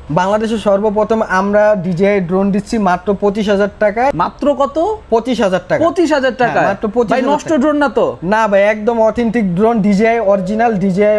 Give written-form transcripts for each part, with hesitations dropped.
বাংলাদেশে সর্বপ্রথম আমরা DJI ড্রোন দিচ্ছি মাত্র 25,000 টাকায়। মাত্র কত? 25,000 টাকা। 25,000 টাকা মাত্র 25,000। ভাই নষ্ট ড্রোন না তো? না ভাই, একদম অথেন্টিক ড্রোন, DJI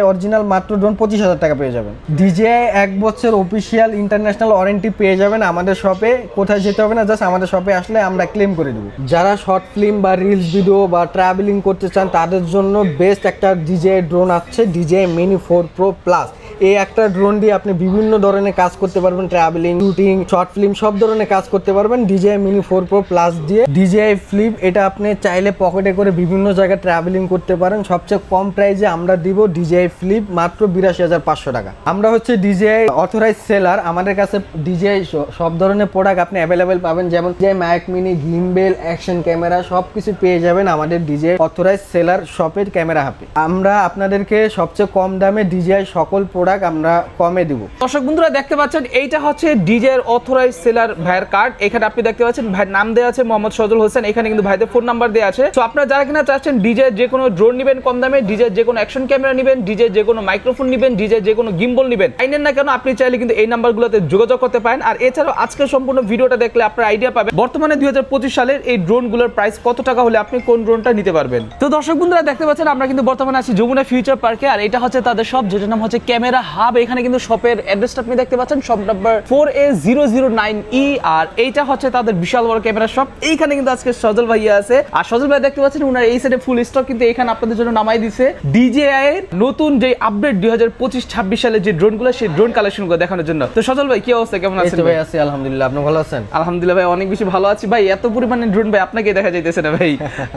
অরিজিনাল মাত্র ড্রোন 25,000 টাকা পেয়ে যাবেন। DJI 1 বছর অফিসিয়াল ইন্টারন্যাশনাল ওয়ারেন্টি পেয়ে যাবেন আমাদের শপে। কোথায় যেতে হবে না, জাস্ট আমাদের শপে আসলে আমরা ক্লেম করে দেবো। যারা শর্ট ফিল্ম বা রিলস ভিডিও বা ট্রাভেলিং করতে চান তাদের জন্য বেস্ট একটা DJI ড্রোন আছে, DJI Mini 4 Pro Plus। এই একটা ড্রোন দিয়ে আপনি বিভিন্ন ধরনের কাজ করতে পারবেন, ট্রাভেলিং, শুটিং, শর্ট ফিল্ম সব ধরনের কাজ করতে পারবেন DJI Mini 4 Pro Plus দিয়ে। DJI Flip এটা আপনি চাইলে পকেটে করে বিভিন্ন জায়গায় ট্রাভেলিং করতে পারেন। সবচেয়ে কম প্রাইসে আমরা দিব DJI Flip মাত্র 82,500 টাকা। আমরা হচ্ছে DJI অথরাইজ সেলার। আমাদের কাছে DJI সব ধরনের প্রোডাক্ট আপনি অ্যাভেলেবেল পাবেন, যেমন DJI Mavic Mini, gimbal, action camera সবকিছু পেয়ে যাবেন আমাদের DJI অথরাইজ সেলার শপের ক্যামেরা হাবে। আমরা আপনাদেরকে সবচেয়ে কম দামে DJI সকল প্রোডাক্ট আমরা কমে দিব। দর্শক বন্ধুরা দেখতে পাচ্ছেন এইটা হচ্ছে DJI অথরাইজ সেলার ভাইয়ের কার্ড। এখানে আপনি দেখতে পাচ্ছেন ভাইয়ের নাম দেওয়া আছে মোহাম্মদ সজল হোসেন। এখানে কিন্তু ভাইদের ফোন নাম্বার দেওয়া আছে। তো আপনারা যারা কিনা চাচ্ছেন DJI যে কোনো ড্রোন নেবেন কম দামে, DJI যে কোনো অ্যাকশন ক্যামেরা নেবেন, DJI যে কোনো মাইক্রোফোন নেবেন, DJI যে কোনো গিম্বল নেবেন, আইনেন না কেন আপনি চাইলে কিন্তু এই নাম্বারগুলোতে যোগাযোগ করতে পারেন। আর এছাড়াও আজকের সম্পূর্ণ ভিডিওটা দেখলে আপনারা আইডিয়া পাবেন বর্তমানে 2025 সালের এই ড্রোনগুলোর প্রাইস কত টাকা হলে আপনি কোন ড্রোনটা নিতে পারবেন। তো দর্শক বন্ধুরা দেখতে পাচ্ছেন আমরা কিন্তু বর্তমানে আছি যমুনা ফিউচার পার্কে। আর এটা হচ্ছে তাদের শপ, যেটার নাম হচ্ছে ক্যামেরা হাব। এখানে কিন্তু শপের অ্যাড্রেসটা আপনি দেখতে পাচ্ছেন, শপ নাম্বার 4A009E। আর এইটা হচ্ছে তাদের বিশাল বড় ক্যামেরা শপ। এইখানে কিন্তু আজকে সজল ভাইয়া আছে। আর সজল ভাই দেখতে পাচ্ছেন উনার এই সাইডে ফুল স্টক কিন্তু এখানে আপনাদের জন্য নামাই দিছে DJI এর নতুন যে আপডেট 2025-26 সালে যে ড্রোনগুলো, সেই ড্রোন কালেকশনগুলো দেখানোর জন্য। তো সজল ভাই কি অবস্থা, কেমন আছেন? ভাই আছি আলহামদুলিল্লাহ, আপনি ভালো আছেন? আলহামদুলিল্লাহ ভাই অনেক বেশি ভালো আছি ভাই। এত পরিমাণে ড্রোন ভাই আপনাকে দেখা যাইতেছে না ভাই।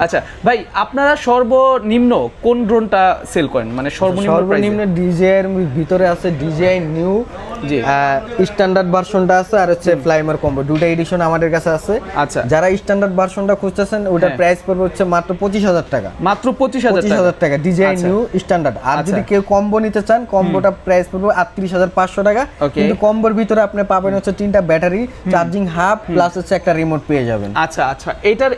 আচ্ছা ভাই, আপনারা সর্বনিম্ন কোন ড্রোনটা সেল করেন, মানে সর্বনিম্ন DJI এর ভিতরে আছে DJI নিউ, জি স্ট্যান্ডার্ড ভার্সনটা আছে, আর হচ্ছে ফ্লাইমার কম্বো, দুটো এডিশন আমাদের কাছে আছে। আচ্ছা, যারা স্ট্যান্ডার্ড ভার্সনটা খুঁজতেছেন ওটার প্রাইস পড়বে হচ্ছে মাত্র 25,000 টাকা। মাত্র 25,000 টাকা DJI নিউ স্ট্যান্ডার্ড। আর যদি কেউ কম্বো নিতে চান, কম্বোটা প্রাইস পড়বে 38,500 টাকা। কিন্তু কম্বোর ভিতরে আপনি পাবেন হচ্ছে 3টা ব্যাটারি, চার্জিং হাব, প্লাস হচ্ছে একটা রিমোট পেয়ে যাবেন। আচ্ছা আচ্ছা,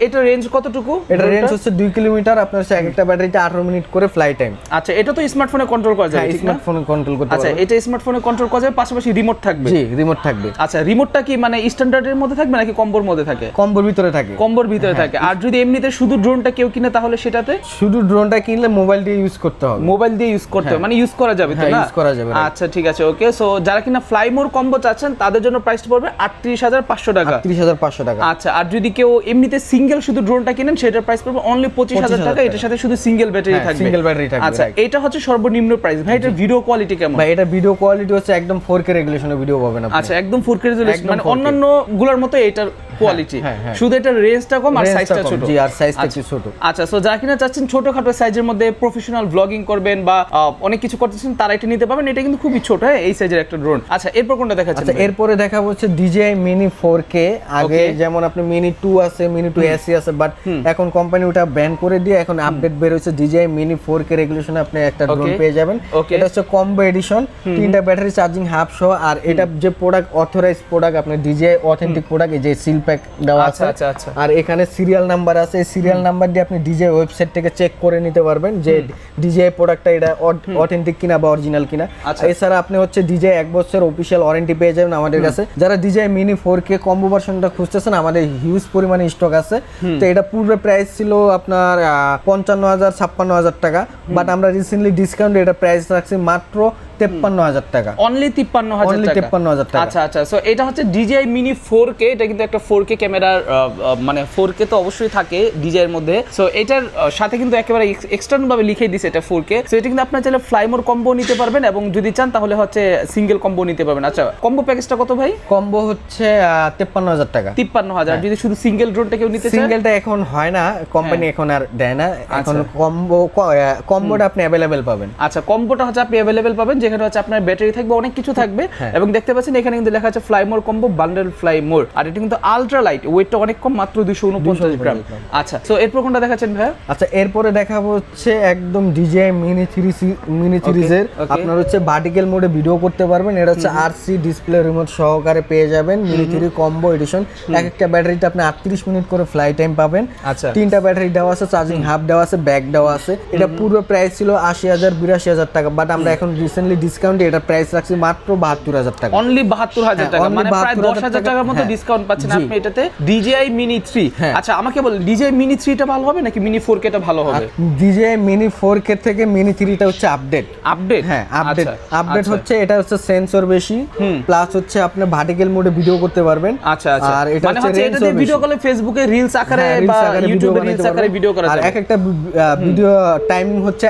এটার রেঞ্জ কতটুকু? এটার রেঞ্জ হচ্ছে 2 কিলোমিটার। আপনার হচ্ছে একটা ব্যাটারিতে 18 মিনিট করে ফ্লাই টাইম। আচ্ছা, এটা তো স্মার্টফোনে কন্ট্রোল করা যায়? স্মার্টফোনে কন্ট্রোল করতে পারবেন। আচ্ছা, এটা স্মার্টফোনে কন্ট্রোল করা যায়, পাশাপাশি রিমোট থাকবে? জি, রিমোট থাকবে। আচ্ছা, রিমোটটা কি মানে স্ট্যান্ডার্ডের মধ্যে থাকবে নাকি কম্বোর মধ্যে থাকে? কম্বোর ভিতরে থাকে। কম্বোর ভিতরে থাকে। আর যদি এমনিতে শুধু ড্রোনটা কেউ কিনে তাহলে সেটাতে? শুধু ড্রোনটা কিনলে মোবাইল দিয়ে ইউজ করতে হবে। মোবাইল দিয়ে ইউজ করতে হবে, মানে ইউজ করা যাবে তো না? ইউজ করা যাবে। আচ্ছা ঠিক আছে, ওকে। সো যারা কিনা ফ্লাইমোর কম্বো চাচ্ছেন তাদের জন্য প্রাইসটা পড়বে 38,500 টাকা। 38,500 টাকা। আচ্ছা, আর যদি কেউ এমনিতে সিঙ্গেল শুধু ড্রোনটা কিনেন সেটার প্রাইস পড়বে অনলি 25,000 টাকা। এটার সাথে শুধু সিঙ্গেল ব্যাটারি থাকবে। সিঙ্গেল ব্যাটারি থাকবে। আচ্ছা, এটা হচ্ছে সর্বনিম্ন প্রাইস। ভাই এটার ভিডিও কোয়ালিটি কেমন? ভাই এটা ভিডিও কোয়ালিটি হচ্ছে একদম 4K রেজুলেশনের ভিডিও পাবেন আপনি। আচ্ছা, একদম 4K রেজুলেশন, মানে অন্যান্য গুলোর মতো এটার কোয়ালিটি, শুধু এটার রেঞ্জটা কম আর সাইজটা ছোট। জি, আর সাইজটা একটু ছোট। আচ্ছা, সো যারা কিনা চাচ্ছেন ছোটখাটো সাইজের মধ্যে প্রফেশনাল ব্লগিং করবেন বা অনেক কিছু করতেছেন, তারা এটা নিতে পারবেন। এটা কিন্তু খুবই ছোট, এই সাইজের একটা ড্রোন। আচ্ছা, এরপর কোনটা দেখাচ্ছেন? আচ্ছা, এরপরে দেখাবো হচ্ছে DJI Mini 4K। আগে যেমন আপনি Mini 2 আছে, Mini 2 SE আছে, বাট এখন কোম্পানি ওটা ব্যান করে দিয়ে এখন আপডেট বের হয়েছে DJI Mini 4K রেগুলেশনে আপনি একটা ড্রোন পেয়ে যাবেন। এটা হচ্ছে কম্বো এডিশন, 3টা ব্যাটারি, চার্জিং হাব সহ। আর এটা যে প্রোডাক্ট অথরাইজ প্রোডাক্ট, আপনি DJI অথেন্টিক প্রোডাক্ট, এই যে সিল প্যাক দেওয়া আছে। আর এখানে সিরিয়াল নাম্বার আছে। এই সিরিয়াল নাম্বার দিয়ে আপনি DJI ওয়েবসাইট থেকে চেক করে নিতে পারবেন যে DJI প্রোডাক্টটা এটা অথেন্টিক কিনা বা অরিজিনাল কিনা। এছাড়া আপনি হচ্ছে DJI 1 বছর অফিশিয়াল ওয়ারেন্টি পেয়ে যাবেন আমাদের কাছে। যারা DJI Mini 4K কম্বো ভার্সনটা খুঁজতেছেন, আমাদের হিউজ পরিমাণে স্টক আছে। তো এটা পূর্বে প্রাইস ছিল আপনার 55,000-56,000 টাকা, বাট আমরা রিসেন্টলি ডিসকাউন্ট এটা প্রাইস রাখছি মাত্র 53,000 টাকা। অনলি 53,000 টাকা। আচ্ছা আচ্ছা, সো এটা হচ্ছে DJI Mini 4K। এটা কিন্তু একটা 4K ক্যামেরার, মানে 4K তো অবশ্যই থাকে DJI এর মধ্যে। সো এটার সাথে কিন্তু একেবারে এক্সটার্নাল ভাবে লিখে দিয়েছে এটা 4K। সো এটা কিন্তু আপনারা চাইলে ফ্লাইমোর কম্বো নিতে পারবেন, এবং যদি চান তাহলে হচ্ছে সিঙ্গেল কম্বো নিতে পারবেন। আচ্ছা, কম্বো প্যাকেজটা কত ভাই? কম্বো হচ্ছে 53,000 টাকা। 53,000। যদি শুধু সিঙ্গেল ড্রোনটা কেউ নিতে চায়? সিঙ্গেলটা এখন হয় না, কোম্পানি এখন আর দেয় না। এখন কম্বোটা আপনি अवेलेबल পাবেন। আচ্ছা, কম্বোটা হচ্ছে আপনি अवेलेबल পাবেন, যেখানে হচ্ছে আপনার ব্যাটারি থাকবে, অনেক কিছু থাকবে। এবং দেখতে পাচ্ছেন এখানে কিন্তু লেখা আছে ফ্লাইমোর কম্বো বান্ডেল ফ্লাইমোর। আর এটা কিন্তু আলট্রা লাইট, ওয়েটটা অনেক কম, মাত্র 249 গ্রাম। আচ্ছা, সো এরপর কোনটা দেখাচ্ছেন ভাই? আচ্ছা, এরপরে দেখাবো হচ্ছে একদম DJI Mini 3 সিরিজের। আপনার হচ্ছে ভার্টিক্যাল মোডে ভিডিও করতে পারবেন। এটা হচ্ছে RC ডিসপ্লে রিমোট সহকারে পেয়ে যাবেন। Mini 3 combo edition. একটা ব্যাটারিতে আপনি 38 মিনিট করে ফ্লাই টাইম পাবেন। আচ্ছা, 3টা ব্যাটারি দেওয়া আছে, চার্জিং হাব দেওয়া আছে, ব্যাক দেওয়া আছে। এটা পূর্বে প্রাইস ছিল 80,000-82,000 টাকা, বাট আমরা এখন রিসেন্টলি রিসেন্টলি ডিসকাউন্টে এটা প্রাইস রাখছি মাত্র 72,000 টাকা। অনলি 72,000 টাকা, only মানে প্রায় 10,000 টাকার মতো ডিসকাউন্ট পাচ্ছেন আপনি এটাতে। DJI Mini 3, আচ্ছা আমাকে বলেন DJI Mini 3 টা ভালো হবে নাকি Mini 4K টা ভালো হবে? DJI Mini 4K থেকে Mini 3 টা হচ্ছে আপডেট। হ্যাঁ আপডেট হচ্ছে এটা হচ্ছে সেন্সর বেশি, প্লাস হচ্ছে আপনি ভার্টিক্যাল মোডে ভিডিও করতে পারবেন। আচ্ছা আর এটা মানে হচ্ছে এটা দিয়ে ভিডিও কলে ফেসবুকে রিলস আকারে বা ইউটিউবে রিলস আকারে ভিডিও করা যাবে। আর একটা ভিডিও টাইমিং হচ্ছে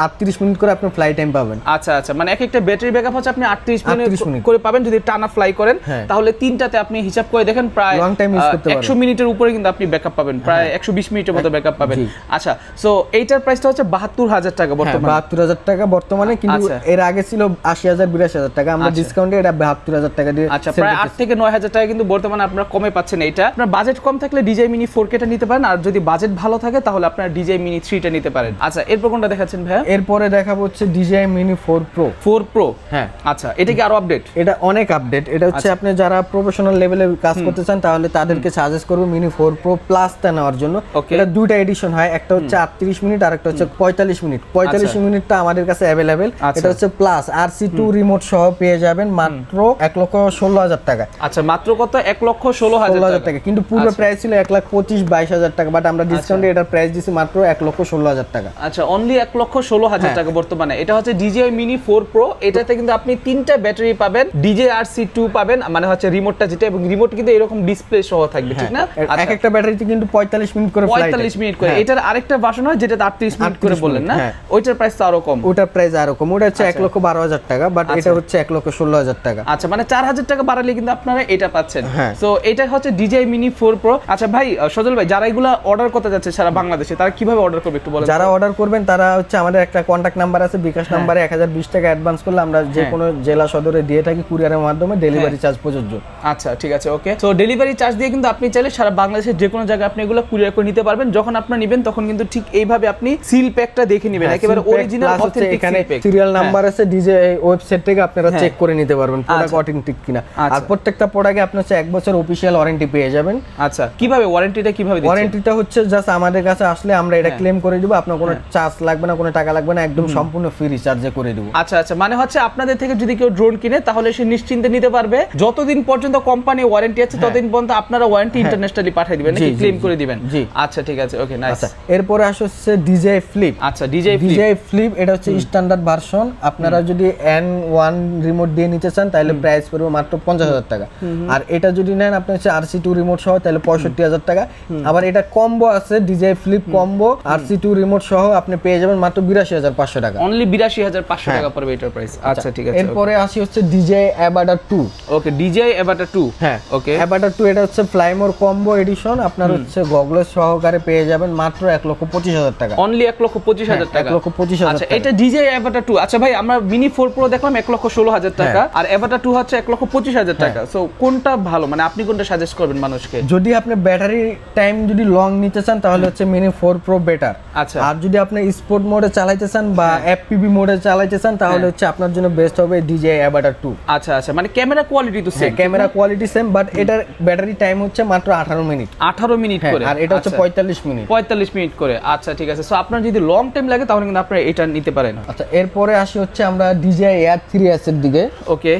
38 মিনিট করে আপনি ফ্লাই টাইম পাবেন। আচ্ছা মানে একটা ব্যাটারি ব্যাকআপ হচ্ছে আপনি 38 মিনিট করে পাবেন যদি টানা ফ্লাই করেন, তাহলে তিনটাতে আপনি হিসাব করে দেখেন প্রায় লং টাইম ইউজ করতে পারবেন। 100 মিনিটের উপরে কিন্তু আপনি ব্যাকআপ পাবেন, প্রায় 120 মিনিটের মতো ব্যাকআপ পাবেন। আচ্ছা সো এইটার প্রাইসটা হচ্ছে 72,000 টাকা বর্তমানে। 72,000 টাকা বর্তমানে, কিন্তু এর আগে ছিল 80,000 82,000 টাকা, আমরা ডিসকাউন্টে এটা 72,000 টাকা দিয়ে। আচ্ছা প্রায় 8 থেকে 9,000 টাকা কিন্তু বর্তমানে আপনারা কমে পাচ্ছেন এটা। আপনার বাজেট কম থাকলে DJI Mini 4K টা নিতে পারেন, আর যদি বাজেট ভালো থাকে তাহলে আপনারা DJI Mini 3 টা নিতে পারেন। আচ্ছা এরপর কোনটা দেখাচ্ছেন ভাইয়া? এরপরে দেখাবো হচ্ছে DJI Mini 4 Pro। হ্যাঁ আচ্ছা এটা কি আরো আপডেট? এটা অনেক আপডেট। এটা হচ্ছে আপনি যারা প্রফেশনাল লেভেলে কাজ করতে চান তাহলে তাদেরকে সাজেস্ট করব Mini 4 Pro Plus টা নেওয়ার জন্য। এটা দুইটা এডিশন হয়, একটা হচ্ছে 38 মিনিট আর একটা হচ্ছে 45 মিনিট। 45 মিনিটটা আমাদের কাছে अवेलेबल। এটা হচ্ছে প্লাস RC2 রিমোট সহ পেয়ে যাবেন মাত্র 1,16,000 টাকা। আচ্ছা মাত্র কত? 1,16,000 টাকা। কিন্তু পূর্বে প্রাইস ছিল 1,25,000-22,000 টাকা, বাট আমরা ডিসকাউন্টে এটার প্রাইস দিছি মাত্র 1,16,000 টাকা। আচ্ছা অনলি 1,16,000 টাকা বর্তমানে। এটা হচ্ছে DJI Mini 4 Pro। এটাতে কিন্তু আপনি তিনটা ব্যাটারি পাবেন, DJI RC2 পাবেন, মানে হচ্ছে রিমোটটা যেটা, এবং রিমোট কিন্তু এরকম ডিসপ্লে সহ থাকবে, ঠিক না? এক একটা ব্যাটারিতে কিন্তু 45 মিনিট করে ফ্লাইট, 45 মিনিট করে। এটার আরেকটা ভার্সন হয় যেটা 38 মিনিট করে বললেন না, ওইটার প্রাইস তো আরো কম। ওটার প্রাইস আরো কম, ওটা হচ্ছে 1,12,000 টাকা, বাট এটা হচ্ছে 1,16,000 টাকা। আচ্ছা মানে 4,000 টাকা বাড়ালে কিন্তু আপনারা এটা পাচ্ছেন। সো এটা হচ্ছে DJI Mini 4 Pro। আচ্ছা ভাই সজল ভাই, যারা এগুলা অর্ডার করতে যাচ্ছে সারা বাংলাদেশে, তারা কিভাবে অর্ডার করবে একটু বলেন। যারা অর্ডার করবেন তারা হচ্ছে আমাদের একটা কন্টাক্ট নাম্বার আছে, বিকাশ নাম্বারে 1020 টাকা অ্যাডভান্স করলে আমরা যে কোনো জেলা সদরে দিয়ে থাকি কুরিয়ারের মাধ্যমে, ডেলিভারি চার্জ প্রযোজ্য। আচ্ছা ঠিক আছে ওকে। সো ডেলিভারি চার্জ দিয়ে কিন্তু আপনি চাইলে সারা বাংলাদেশের যে কোনো জায়গায় আপনি এগুলো কুরিয়ার করে নিতে পারবেন। যখন আপনি নেবেন তখন কিন্তু ঠিক এইভাবে আপনি সিল প্যাকটা দেখে নেবেন, একেবারে original authentic seal pack. Serial number আছে DJI ওয়েবসাইট থেকে আপনারা চেক করে নিতে পারবেন প্রোডাক্ট অথেন্টিক কিনা। আর প্রত্যেকটা প্রোডাক্টে আপনি হচ্ছে 1 বছর অফিশিয়াল ওয়ারেন্টি পেয়ে যাবেন। আচ্ছা কিভাবে ওয়ারেন্টিটা কিভাবে দিচ্ছেন? ওয়ারেন্টিটা হচ্ছে জাস্ট আমাদের কাছে আসলে আমরা এটা ক্লেম করে দিব, আপনার কোনো চার্জ লাগবে না, কোনো টাকা লাগবে না, একদম সম্পূর্ণ ফ্রি রিচার্জে করে দিব। আচ্ছা মানে হচ্ছে আপনাদের থেকে যদি কেউ ড্রোন কিনে তাহলে সে নিশ্চিন্তে নিতে পারবে, যতদিন পর্যন্ত কোম্পানি ওয়ারেন্টি আছে ততদিন পর্যন্ত আপনারা ওয়ারেন্টি ইন্টারন্যাশনালি পাঠিয়ে দিবেন নাকি ক্লেম করে দিবেন? আচ্ছা ঠিক আছে ওকে নাইস। এরপরে আসছে DJI Flip। আচ্ছা DJI Flip এটা হচ্ছে স্ট্যান্ডার্ড ভার্সন। আপনারা যদি N1 রিমোট দিয়ে নিতে চান তাহলে প্রাইস পড়বে মাত্র 50,000 টাকা, আর এটা যদি নেন আপনি হচ্ছে RC2 রিমোট সহ তাহলে 65,000 টাকা। আবার এটা কম্বো আছে DJI Flip combo RC2 remote সহ আপনি পেয়ে যাবেন মাত্র 82,500 টাকা। অনলি 82,500 টাকা পড়বে এটার প্রাইস। আচ্ছা ঠিক আছে। এরপরে আসি হচ্ছে DJI Avata 2। ওকে DJI Avata 2। হ্যাঁ ওকে Avata 2 এটা হচ্ছে ফ্লাইমোর কম্বো এডিশন, আপনার হচ্ছে গগলস সহকারে পেয়ে যাবেন মাত্র 1,25,000 টাকা। অনলি 1,25,000 টাকা। 1,25,000। আচ্ছা এটা DJI Avata 2। আচ্ছা ভাই আমরা Mini 4 Pro দেখলাম 1,16,000 টাকা, আর Avata 2 হচ্ছে 1,25,000 টাকা। সো কোনটা ভালো, মানে আপনি কোনটা সাজেস্ট করবেন মানুষকে? যদি আপনি ব্যাটারি টাইম যদি লং নিতে চান তাহলে হচ্ছে Mini 4 Pro বেটার। আচ্ছা আর যদি আপনি স্পোর্ট মোডে চালাইতে চান বা FPV মোডে চালাইতে চান তাহলে হচ্ছে আপনার জন্য বেস্ট হবে DJI Avata 2। আচ্ছা মানে ক্যামেরা কোয়ালিটি তো same, camera quality same, but এটার ব্যাটারি টাইম হচ্ছে মাত্র 18 মিনিট। 18 মিনিট করে, আর এটা হচ্ছে 45 মিনিট। 45 মিনিট করে। আচ্ছা ঠিক আছে। সো আপনার যদি লং টাইম লাগে তাহলে কিন্তু আপনি এটা নিতে পারেন। আচ্ছা এরপরে আসি হচ্ছে আমরা DJI Air 3S এর দিকে। ওকে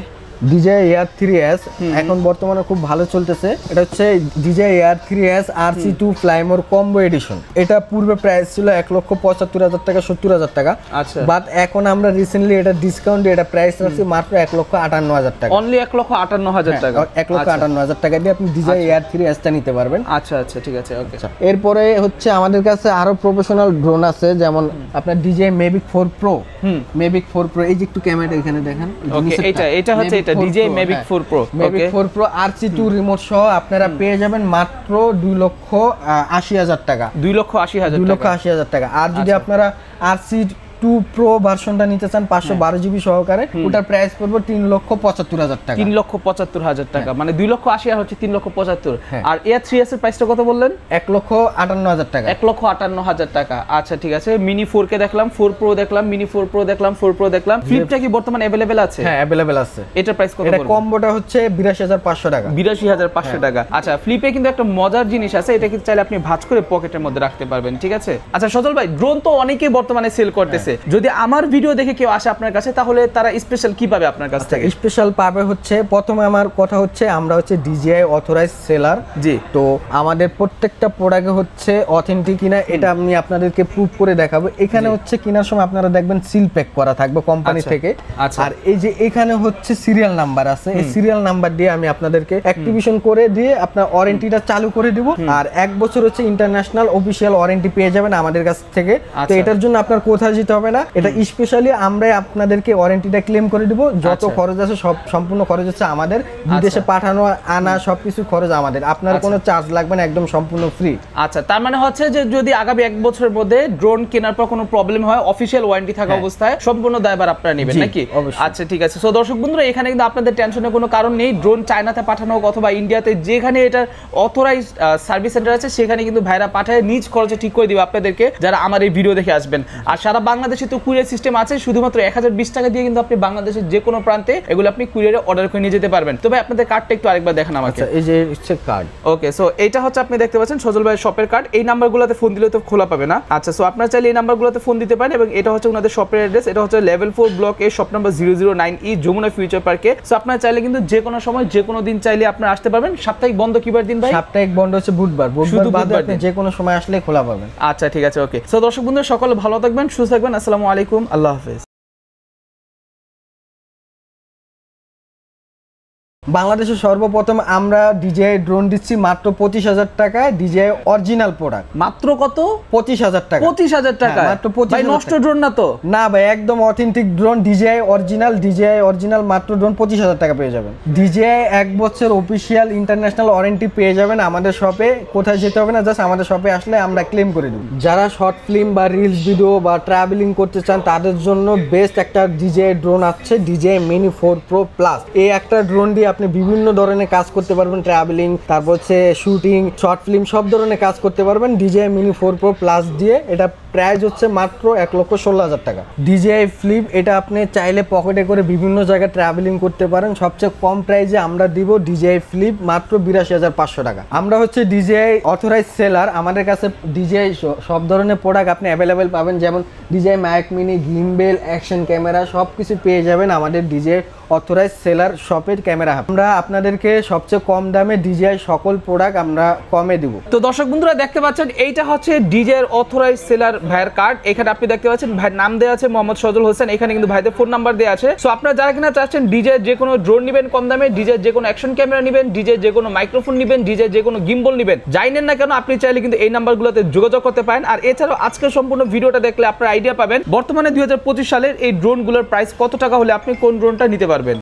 DJI Air 3S এখন বর্তমানে খুব ভালো চলতেছে। এটা হচ্ছে DJI Air 3S RC2 fly more combo edition. এটা পূর্বে প্রাইস ছিল 1,75,000 টাকা 70,000 টাকা। আচ্ছা বাট এখন আমরা রিসেন্টলি এটা ডিসকাউন্টে এটা প্রাইস রাখছি মাত্র 1,58,000 টাকা। অনলি 1,58,000 টাকা। 1,58,000 টাকা দিয়ে আপনি DJI Air 3S টা নিতে পারবেন। আচ্ছা ঠিক আছে ওকে। এরপরে হচ্ছে আমাদের কাছে আরো প্রফেশনাল ড্রোন আছে, যেমন আপনার DJI Mavic 4 Pro। Mavic 4 Pro এই যে একটু ক্যামেরা এখানে দেখেন। ওকে এটা হচ্ছে এটা DJI Mavic 4 Pro। Mavic 4 Pro RC2 remote সহ আপনারা পেয়ে যাবেন মাত্র 2,80,000 টাকা। 2,80,000 টাকা। আর যদি আপনারা RC2 Pro ভার্সনটা নিতে চান 512 জিবি সহকারে, ওটার প্রাইস পড়বে 3,75,000 টাকা। 3,75,000 টাকা, মানে 2,80,000 আর হচ্ছে 3,75,000। আর Air 3S এর প্রাইসটা কত বললেন? 1,58,000 টাকা। 1,58,000 টাকা। আচ্ছা ঠিক আছে। Mini 4K দেখলাম, 4 Pro দেখলাম, Mini 4 Pro দেখলাম, 4 Pro দেখলাম। ফ্লিপটা কি বর্তমানে अवेलेबल আছে? হ্যাঁ अवेलेबल আছে। এটার প্রাইস কত? এটা কম্বোটা হচ্ছে 82,500 টাকা। 82,500 টাকা। আচ্ছা ফ্লিপে কিন্তু একটা মজার জিনিস আছে, এটা কিন্তু চাইলে আপনি ভাঁজ করে পকেটের মধ্যে রাখতে পারবেন, ঠিক আছে? আচ্ছা সজল ভাই, ড্রোন তো অনেকেই বর্তমানে সেল করতেছে, আছে, যদি আমার ভিডিও দেখে কেউ আসে আপনার কাছে তাহলে তারা স্পেশাল কি পাবে আপনার কাছ থেকে? স্পেশাল পাবে হচ্ছে, প্রথমে আমার কথা হচ্ছে আমরা হচ্ছে DJI অথরাইজড সেলার। জি। তো আমাদের প্রত্যেকটা প্রোডাক্ট হচ্ছে অথেন্টিক কিনা এটা আমি আপনাদেরকে প্রুভ করে দেখাবো। এখানে হচ্ছে কেনার সময় আপনারা দেখবেন সিল প্যাক করা থাকবে কোম্পানি থেকে। আর এই যে এখানে হচ্ছে সিরিয়াল নাম্বার আছে, এই সিরিয়াল নাম্বার দিয়ে আমি আপনাদেরকে অ্যাক্টিভেশন করে দিয়ে আপনার ওয়ারেন্টিটা চালু করে দিব। আর 1 বছর হচ্ছে ইন্টারন্যাশনাল অফিশিয়াল ওয়ারেন্টি পেয়ে যাবেন আমাদের কাছ থেকে। তো এটার জন্য আপনার কোথাও যেতে হবে না, এটা স্পেশালি আমরাই আপনাদেরকে ওয়ারেন্টিটা ক্লেম করে দিব। যত খরচ আছে সব সম্পূর্ণ খরচ হচ্ছে আমাদের, বিদেশে পাঠানো আনা সবকিছু খরচ আমাদের, আপনার কোনো চার্জ লাগবে না, একদম সম্পূর্ণ ফ্রি। আচ্ছা, তার মানে হচ্ছে যে যদি আগামী 1 বছরের মধ্যে ড্রোন কেনার পর কোনো প্রবলেম হয়, অফিশিয়াল ওয়ারেন্টি থাকা অবস্থায় সম্পূর্ণ দায়ভার আপনারা নেবেন নাকি? আচ্ছা ঠিক আছে। সো দর্শক বন্ধুরা, এখানে কিন্তু আপনাদের টেনশনের কোনো কারণ নেই। ড্রোন চায়নাতে পাঠানো হোক অথবা ইন্ডিয়াতে, যেখানে এটার অথরাইজড সার্ভিস সেন্টার আছে সেখানে কিন্তু ভাইরা পাঠায় নিজ খরচে ঠিক করে দিবে আপনাদেরকে, যারা আমার এই ভিডিও দেখে আসবেন। আর সারা বাংলাদেশে তো কুরিয়ার সিস্টেম আছে, শুধুমাত্র 1020 টাকা দিয়ে কিন্তু আপনি বাংলাদেশের যে কোনো প্রান্তে এগুলো আপনি কুরিয়ারে অর্ডার করে নিয়ে যেতে পারবেন। তবে আপনাদের কার্ডটা একটু আরেকবার দেখান আমাকে। এই যে হচ্ছে কার্ড। ওকে, সো এটা হচ্ছে আপনি দেখতে পাচ্ছেন সজল ভাইয়ের শপের কার্ড। এই নাম্বারগুলোতে ফোন দিলে তো খোলা পাবে না। আচ্ছা, সো আপনারা চাইলে এই নাম্বারগুলোতে ফোন দিতে পারেন। এবং এটা হচ্ছে ওনাদের শপের অ্যাড্রেস, এটা হচ্ছে level 4 block A shop number 009E Jamuna Future পার্কে। সো আপনারা চাইলে কিন্তু যে কোনো সময় যে কোনো দিন চাইলে আপনারা আসতে পারবেন। সাপ্তাহিক বন্ধ কিবার দিন ভাই? সাপ্তাহিক বন্ধ হচ্ছে বুধবার বাদে আপনি যে কোনো সময় আসলে খোলা পাবেন। আচ্ছা ঠিক আছে, ওকে। সো দর্শক বন্ধুরা, সকলে ভালো থাকবেন, সুস্থ থাকবেন। আসসালামু আলাইকুম, আল্লাহ হাফেজ। বাংলাদেশে সর্বপ্রথম আমরা DJI ড্রোন দিচ্ছি মাত্র 25,000 টাকায়। DJI original product. মাত্র কত? 25,000 টাকা। 25,000 টাকা? মাত্র 25,000 ভাই নষ্ট ড্রোন না তো? না ভাই, একদম অথেন্টিক ড্রোন। DJI অরিজিনাল মাত্র ড্রোন 25,000 টাকা পেয়ে যাবেন। DJI 1 বছর অফিসিয়াল ইন্টারন্যাশনাল ওয়ারেন্টি পেয়ে যাবেন আমাদের শপে। কোথায় যেতে হবে না, জাস্ট আমাদের শপে আসলে আমরা ক্লেম করে দেব। যারা শর্ট ফিল্ম বা রিলস ভিডিও বা ট্রাভেলিং করতে চান তাদের জন্য বেস্ট একটা DJI ড্রোন আছে, DJI Mini 4 Pro Plus। এই একটা ড্রোন দিয়ে আপনি বিভিন্ন ধরনের কাজ করতে পারবেন, ট্রাভেলিং, তারপর হচ্ছে শুটিং, শর্ট ফিল্ম, সব ধরনের কাজ করতে পারবেন DJI Mini 4 Pro Plus দিয়ে। এটা প্রাইস হচ্ছে মাত্র 1,16,000 টাকা। DJI Flip, এটা আপনি চাইলে পকেটে করে বিভিন্ন জায়গায় ট্রাভেলিং করতে পারেন। সবচেয়ে কম প্রাইসে আমরা দিব DJI Flip মাত্র 82,500 টাকা। আমরা হচ্ছে DJI অথরাইজ সেলার। আমাদের কাছে DJI সব ধরনের প্রোডাক্ট আপনি অ্যাভেলেবেল পাবেন, যেমন DJI Mavic Mini, gimbal, action camera সব কিছু পেয়ে যাবেন আমাদের DJI অথরাইজ সেলার শপের ক্যামেরা। আমরা আপনাদেরকে সবচেয়ে কম দামে DJI সকল প্রোডাক্ট আমরা কমে দিব। তো দর্শক বন্ধুরা, দেখতে পাচ্ছেন এইটা হচ্ছে DJI অথরাইজ সেলার ভাইয়ের কার্ড। এখানে আপনি দেখতে পাচ্ছেন ভাইয়ের নাম দেওয়া আছে মোহাম্মদ সজল হোসেন। এখানে কিন্তু ভাইদের ফোন নাম্বার দেওয়া আছে। সো আপনারা যারা কিনা চাচ্ছেন DJI যে কোনো ড্রোন নেবেন কম দামে, DJI যে কোনো অ্যাকশন ক্যামেরা নেবেন, DJI যে কোনো মাইক্রোফোন নেবেন, DJI যে কোনো গিম্বল নেবেন, যাই নেন না কেন আপনি চাইলে কিন্তু এই নাম্বারগুলোতে যোগাযোগ করতে পারেন। আর এছাড়াও আজকের সম্পূর্ণ ভিডিওটা দেখলে আপনারা আইডিয়া পাবেন বর্তমানে 2025 সালের এই ড্রোনগুলোর প্রাইস কত টাকা হলে আপনি কোন ড্রোনটা নিতে পারবেন।